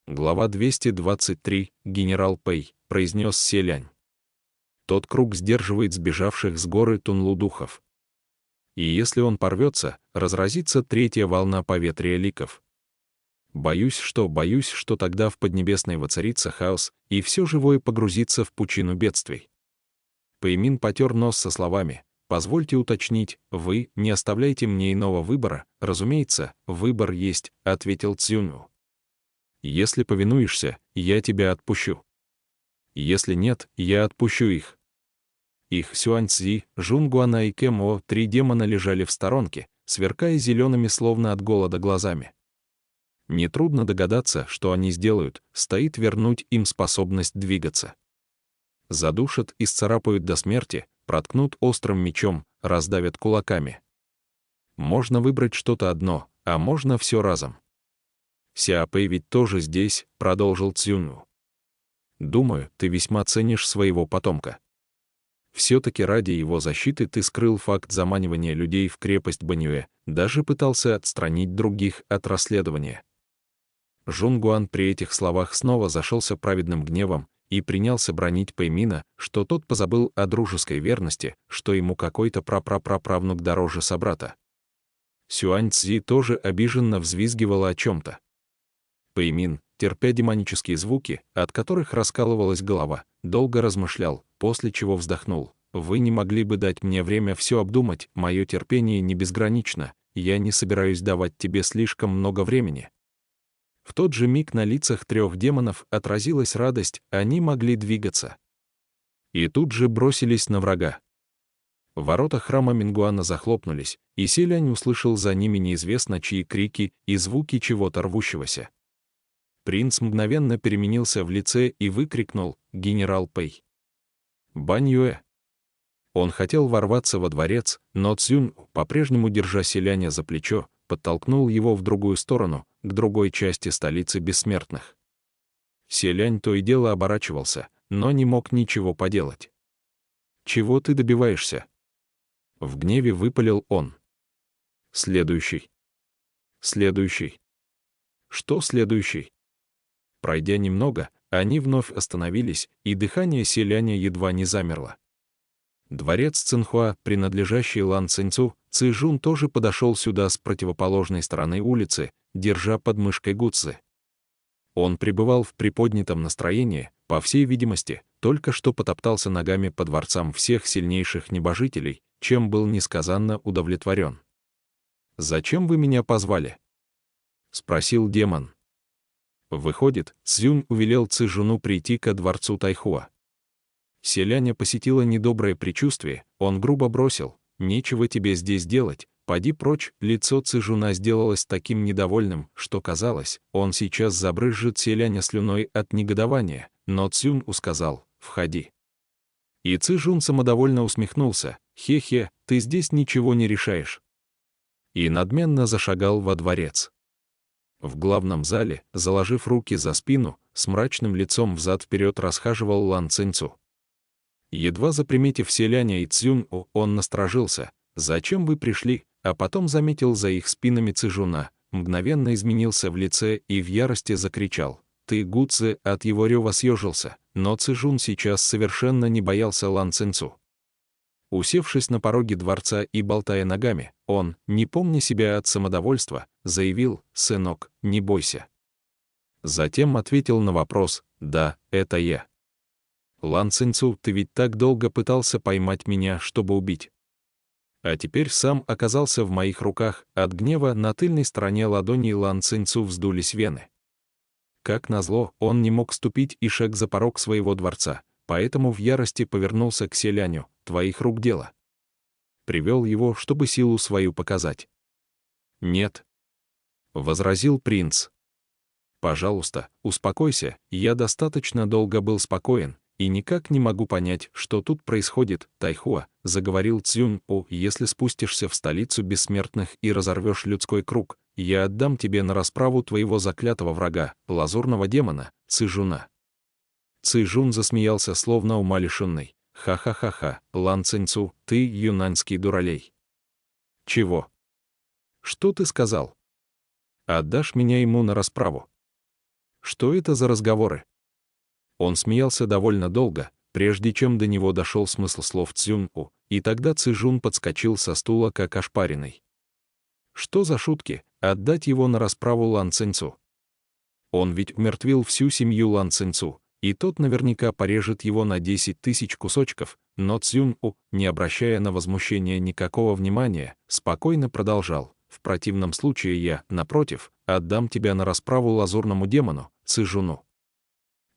Глава 223. Генерал Пэй, произнес Селянь. Тот круг сдерживает сбежавших с горы Тунлу духов. И если он порвется, разразится третья волна поветрия ликов. Боюсь, что тогда в Поднебесной воцарится хаос, и все живое погрузится в пучину бедствий. Пэймин потер нос со словами: «Позвольте уточнить, вы не оставляете мне иного выбора?» «Разумеется, выбор есть», — ответил Цзюню. «Если повинуешься, я тебя отпущу. Если нет, я отпущу их». Их Сюаньцзи, Жунгуана и Кэмо, три демона, лежали в сторонке, сверкая зелеными словно от голода глазами. Нетрудно догадаться, что они сделают, стоит вернуть им способность двигаться. Задушат, исцарапают до смерти, проткнут острым мечом, раздавят кулаками. Можно выбрать что-то одно, а можно все разом. «Сяо Пэй ведь тоже здесь», — продолжил Цзюню. «Думаю, ты весьма ценишь своего потомка. Все-таки ради его защиты ты скрыл факт заманивания людей в крепость Баньюэ, даже пытался отстранить других от расследования». Жунгуан при этих словах снова зашелся праведным гневом и принялся бранить Пэймина, что тот позабыл о дружеской верности, что ему какой-то прапраправнук дороже собрата. Сюаньцзи тоже обиженно взвизгивала о чем-то. Пэймин, терпя демонические звуки, от которых раскалывалась голова, долго размышлял, после чего вздохнул. «Вы не могли бы дать мне время все обдумать? Мое терпение не безгранично, я не собираюсь давать тебе слишком много времени». В тот же миг на лицах трех демонов отразилась радость, они могли двигаться. И тут же бросились на врага. Ворота храма Мингуана захлопнулись, и Селянь услышал за ними неизвестно чьи крики и звуки чего-то рвущегося. Принц мгновенно переменился в лице и выкрикнул: «Генерал Пэй!» «Баньюэ!» Он хотел ворваться во дворец, но Цзюнь, по-прежнему держа Селяня за плечо, подтолкнул его в другую сторону, к другой части столицы бессмертных. Селянь то и дело оборачивался, но не мог ничего поделать. «Чего ты добиваешься?» В гневе выпалил он. «Следующий. Следующий. Что следующий?» Пройдя немного, они вновь остановились, и дыхание Селяня едва не замерло. Дворец Цинхуа, принадлежащий Лан Цинцу, Цзэжун тоже подошел сюда с противоположной стороны улицы, держа под мышкой Гуцзы. Он пребывал в приподнятом настроении, по всей видимости, только что потоптался ногами по дворцам всех сильнейших небожителей, чем был несказанно удовлетворен. «Зачем вы меня позвали?» — спросил демон. Выходит, Цзюнь увелел Цзэжуну прийти ко дворцу Тайхуа. Селяня посетило недоброе предчувствие, он грубо бросил: «Нечего тебе здесь делать, поди прочь». Лицо Цзэжуна сделалось таким недовольным, что казалось, он сейчас забрызжет Селяня слюной от негодования, но Цзюнь сказал: «Входи». И Цзэжун самодовольно усмехнулся: «Хе-хе, ты здесь ничего не решаешь». И надменно зашагал во дворец. В главном зале, заложив руки за спину, с мрачным лицом взад-вперед расхаживал Лан Цинцу. Едва заприметив Селяня и Цзюнь, он насторожился: «Зачем вы пришли?» А потом заметил за их спинами Цзэжуна, мгновенно изменился в лице и в ярости закричал: «Ты, Гуцзы!» От его рева съежился, но Цзэжун сейчас совершенно не боялся Лан Цинцу. Усевшись на пороге дворца и болтая ногами, он, не помня себя от самодовольства, заявил: «Сынок, не бойся». Затем ответил на вопрос: «Да, это я». «Лан Цинцу, ты ведь так долго пытался поймать меня, чтобы убить. А теперь сам оказался в моих руках». От гнева на тыльной стороне ладони Лан Цинцу вздулись вены. Как назло, он не мог ступить и шаг за порог своего дворца, поэтому в ярости повернулся к Селяню: «Твоих рук дело». Привел его, чтобы силу свою показать. «Нет», — возразил принц. «Пожалуйста, успокойся, я достаточно долго был спокоен, и никак не могу понять, что тут происходит». «Тайхуа», — заговорил Цзюнь, «если спустишься в столицу бессмертных и разорвешь людской круг, я отдам тебе на расправу твоего заклятого врага, лазурного демона, Цзэжуна». Цзэжун засмеялся, словно умалишенный. «Ха-ха-ха-ха, Лан Цинцу, ты юнаньский дуралей». «Чего? Что ты сказал? Отдашь меня ему на расправу?» Что это за разговоры? Он смеялся довольно долго, прежде чем до него дошел смысл слов Цзюньпу, и тогда Цзэжун подскочил со стула как ошпаренный. Что за шутки, отдать его на расправу Лан Цинцу? Он ведь умертвил всю семью Лан Цинцу, и тот наверняка порежет его на 10 000 кусочков, но Цзюньпу, не обращая на возмущение никакого внимания, спокойно продолжал: в противном случае я, напротив, отдам тебя на расправу лазурному демону, Цзэжуну.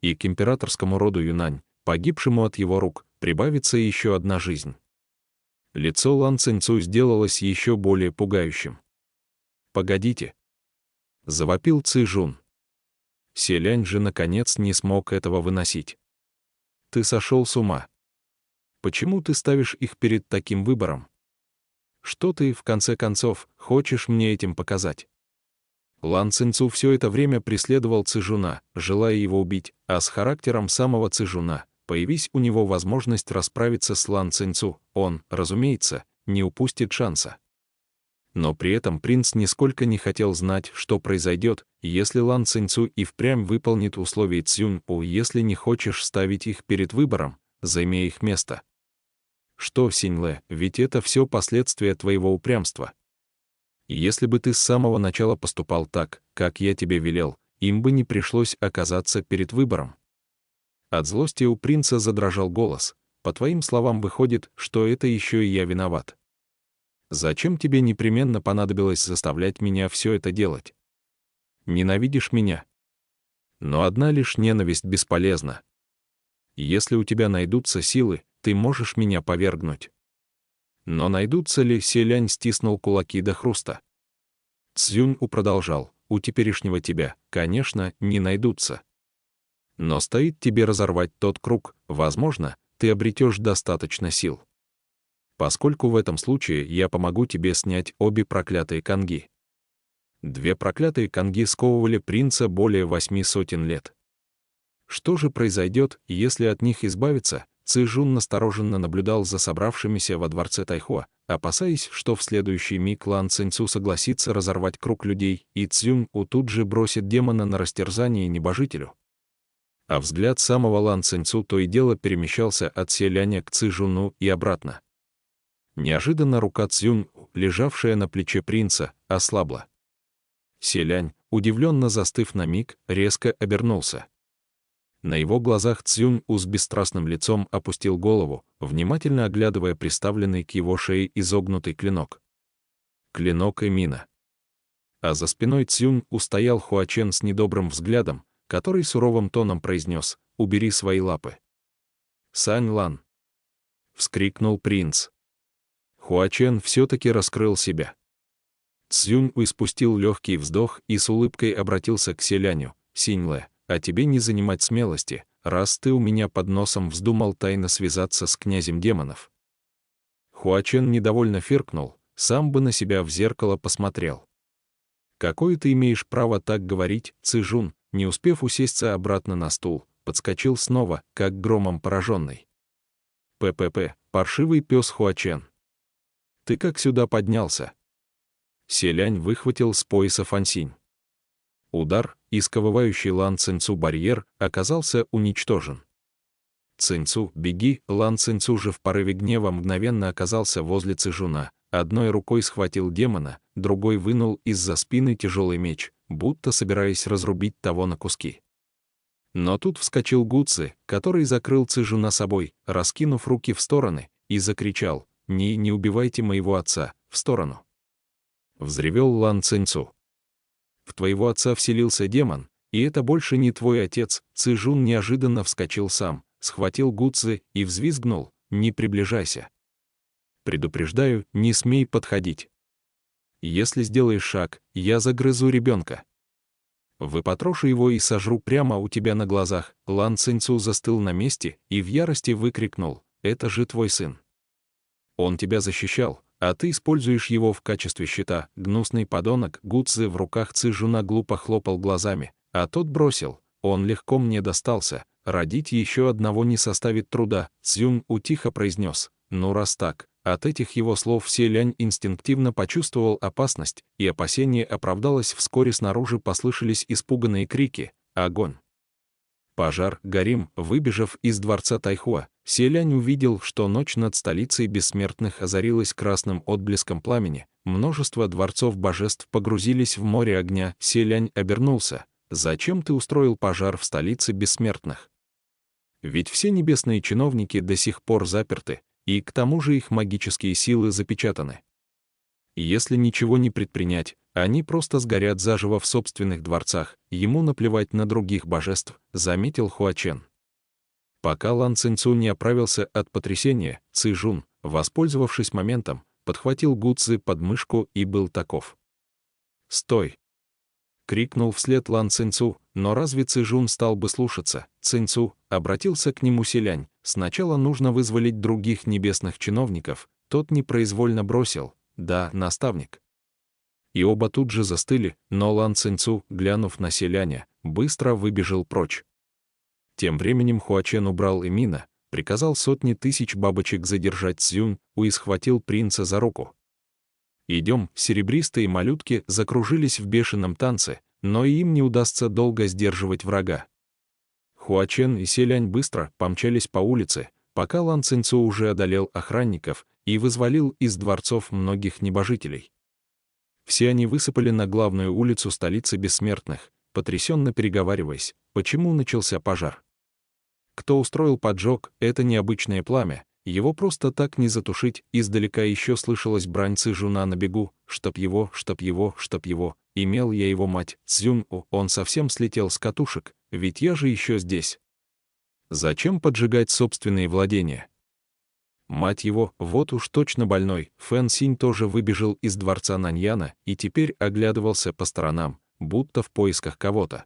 И к императорскому роду Юнань, погибшему от его рук, прибавится еще одна жизнь. Лицо Лан Цинцу сделалось еще более пугающим. «Погодите!» — завопил Цзэжун. Селянь же, наконец, не смог этого выносить. «Ты сошел с ума. Почему ты ставишь их перед таким выбором? Что ты, в конце концов, хочешь мне этим показать?» Лан Цинцу все это время преследовал Цзэжуна, желая его убить, а с характером самого Цзэжуна, появись у него возможность расправиться с Лан Цинцу, он, разумеется, не упустит шанса. Но при этом принц нисколько не хотел знать, что произойдет, если Лан Цинцу и впрямь выполнит условия Цзюньпу, если не хочешь ставить их перед выбором, займи их место. Что, Синьлэ, ведь это все последствия твоего упрямства. Если бы ты с самого начала поступал так, как я тебе велел, им бы не пришлось оказаться перед выбором. От злости у принца задрожал голос. По твоим словам, выходит, что это еще и я виноват. Зачем тебе непременно понадобилось заставлять меня все это делать? Ненавидишь меня? Но одна лишь ненависть бесполезна. Если у тебя найдутся силы, ты можешь меня повергнуть. Но найдутся ли? Селянь стиснул кулаки до хруста. Цзюньпу продолжал: у теперешнего тебя, конечно, не найдутся. Но стоит тебе разорвать тот круг, возможно, ты обретешь достаточно сил. Поскольку в этом случае я помогу тебе снять обе проклятые канги. 2 проклятые канги сковывали принца более 800 лет. Что же произойдет, если от них избавиться? Цзэжун настороженно наблюдал за собравшимися во дворце Тайхуа, опасаясь, что в следующий миг Лан Цинцу согласится разорвать круг людей, и Цзюньпу тут же бросит демона на растерзание небожителю. А взгляд самого Лан Цинцу то и дело перемещался от Селяня к Цзэжуну и обратно. Неожиданно рука Цзюньпу, лежавшая на плече принца, ослабла. Селянь, удивленно застыв на миг, резко обернулся. На его глазах Цзюньпу с бесстрастным лицом опустил голову, внимательно оглядывая приставленный к его шее изогнутый клинок. Клинок Эмина. А за спиной Цзюньпу стоял Хуачен с недобрым взглядом, который суровым тоном произнес: «Убери свои лапы». «Сань Лан!» — вскрикнул принц. Хуачен все-таки раскрыл себя. Цзюньпу испустил легкий вздох и с улыбкой обратился к селяню: «Синьлэ, а тебе не занимать смелости, раз ты у меня под носом вздумал тайно связаться с князем демонов». Хуачен недовольно фыркнул, сам бы на себя в зеркало посмотрел. «Какое ты имеешь право так говорить?» Цзэжун, не успев усесться обратно на стул, подскочил снова, как громом пораженный. «ППП, паршивый пес Хуачен. Ты как сюда поднялся?» Селянь выхватил с пояса фансинь. Удар, и сковывающий Лан Цинцу барьер, оказался уничтожен. «Цинцу, беги!» Лан Цинцу же в порыве гнева мгновенно оказался возле Цзэжуна, одной рукой схватил демона, другой вынул из-за спины тяжелый меч, будто собираясь разрубить того на куски. Но тут вскочил Гуцзы, который закрыл Цзэжуна собой, раскинув руки в стороны, и закричал: не убивайте моего отца, в сторону!» Взревел Лан Цинцу. «В твоего отца вселился демон, и это больше не твой отец». Цзэжун неожиданно вскочил сам, схватил Гуцзы и взвизгнул: «Не приближайся. Предупреждаю, не смей подходить. Если сделаешь шаг, я загрызу ребенка. Выпотрошу его и сожру прямо у тебя на глазах». Лан Цинцу застыл на месте и в ярости выкрикнул: «Это же твой сын. Он тебя защищал, а ты используешь его в качестве щита». Гнусный подонок. Гуцзы в руках Цзэжуна глупо хлопал глазами, а тот бросил: «Он легко мне достался, родить еще одного не составит труда». Цзюньпу тихо произнес: «Ну раз так». От этих его слов Селянь инстинктивно почувствовал опасность, и опасение оправдалось. Вскоре снаружи послышались испуганные крики, огонь. Пожар, горим. Выбежав из дворца Тайхуа, Селянь увидел, что ночь над столицей бессмертных озарилась красным отблеском пламени, множество дворцов божеств погрузились в море огня. Селянь обернулся. «Зачем ты устроил пожар в столице бессмертных? Ведь все небесные чиновники до сих пор заперты, и к тому же их магические силы запечатаны. Если ничего не предпринять, они просто сгорят заживо в собственных дворцах, ему наплевать на других божеств», — заметил Хуачен. Пока Лан Цинцу не оправился от потрясения, Ци-Жун, воспользовавшись моментом, подхватил Гу Цзы под мышку и был таков. «Стой!» — крикнул вслед Лан Цинцу, но разве Ци-Жун стал бы слушаться? Цинцу обратился к нему Селянь. «Сначала нужно вызволить других небесных чиновников», тот непроизвольно бросил: «Да, наставник». И оба тут же застыли, но Лан Цинцу, глянув на Селяня, быстро выбежал прочь. Тем временем Хуачен убрал Эмина, приказал сотни тысяч бабочек задержать Цзюнь и схватил принца за руку. «Идем». Серебристые малютки закружились в бешеном танце, но и им не удастся долго сдерживать врага. Хуачен и Селянь быстро помчались по улице, пока Лан Цинцу уже одолел охранников и вызволил из дворцов многих небожителей. Все они высыпали на главную улицу столицы бессмертных, потрясенно переговариваясь, почему начался пожар. Кто устроил поджог, это необычное пламя, его просто так не затушить. Издалека еще слышалась брань Ци-Жуна на бегу: чтоб его, чтоб его, чтоб его, имел я его мать, Цзюнь-у, он совсем слетел с катушек, ведь я же еще здесь. Зачем поджигать собственные владения? Мать его, вот уж точно больной. Фэн Синь тоже выбежал из дворца Наньяна и теперь оглядывался по сторонам, будто в поисках кого-то.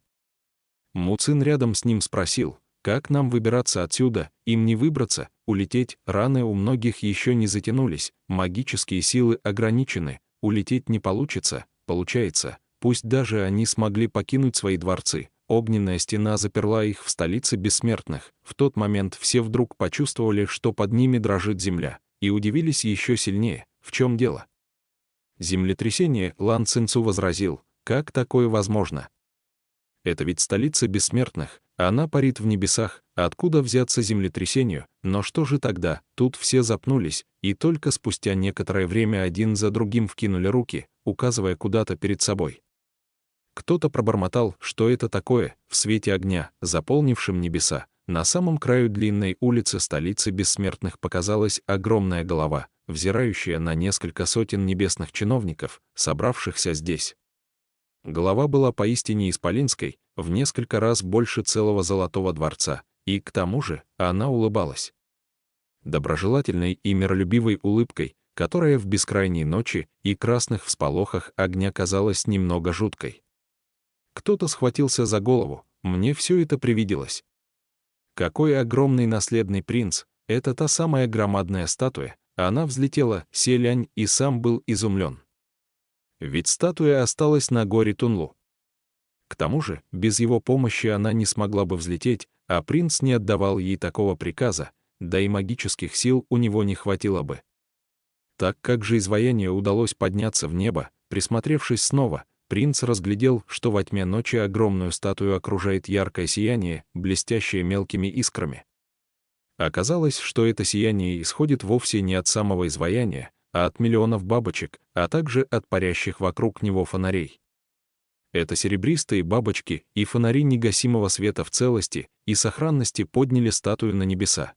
Му Цин рядом с ним спросил: «Как нам выбираться отсюда? Им не выбраться, улететь, раны у многих еще не затянулись, магические силы ограничены, улететь не получится, получается, пусть даже они смогли покинуть свои дворцы». Огненная стена заперла их в столице бессмертных. В тот момент все вдруг почувствовали, что под ними дрожит земля, и удивились еще сильнее. В чем дело? Землетрясение. Лан Цинцу возразил: «Как такое возможно? Это ведь столица бессмертных, она парит в небесах, откуда взяться землетрясению?» Но что же тогда? Тут все запнулись, и только спустя некоторое время один за другим вкинули руки, указывая куда-то перед собой. Кто-то пробормотал, что это такое. В свете огня, заполнившем небеса, на самом краю длинной улицы столицы бессмертных показалась огромная голова, взирающая на несколько сотен небесных чиновников, собравшихся здесь. Голова была поистине исполинской, в несколько раз больше целого Золотого дворца, и, к тому же, она улыбалась доброжелательной и миролюбивой улыбкой, которая в бескрайней ночи и красных всполохах огня казалась немного жуткой. Кто-то схватился за голову: «Мне все это привиделось». Какой огромный наследный принц! Это та самая громадная статуя. Она взлетела. Селянь и сам был изумлен. Ведь статуя осталась на горе Тунлу. К тому же, без его помощи она не смогла бы взлететь, а принц не отдавал ей такого приказа, да и магических сил у него не хватило бы. Так как же изваянию удалось подняться в небо? Присмотревшись снова, принц разглядел, что во тьме ночи огромную статую окружает яркое сияние, блестящее мелкими искрами. Оказалось, что это сияние исходит вовсе не от самого изваяния, а от миллионов бабочек, а также от парящих вокруг него фонарей. Это серебристые бабочки и фонари негасимого света в целости и сохранности подняли статую на небеса,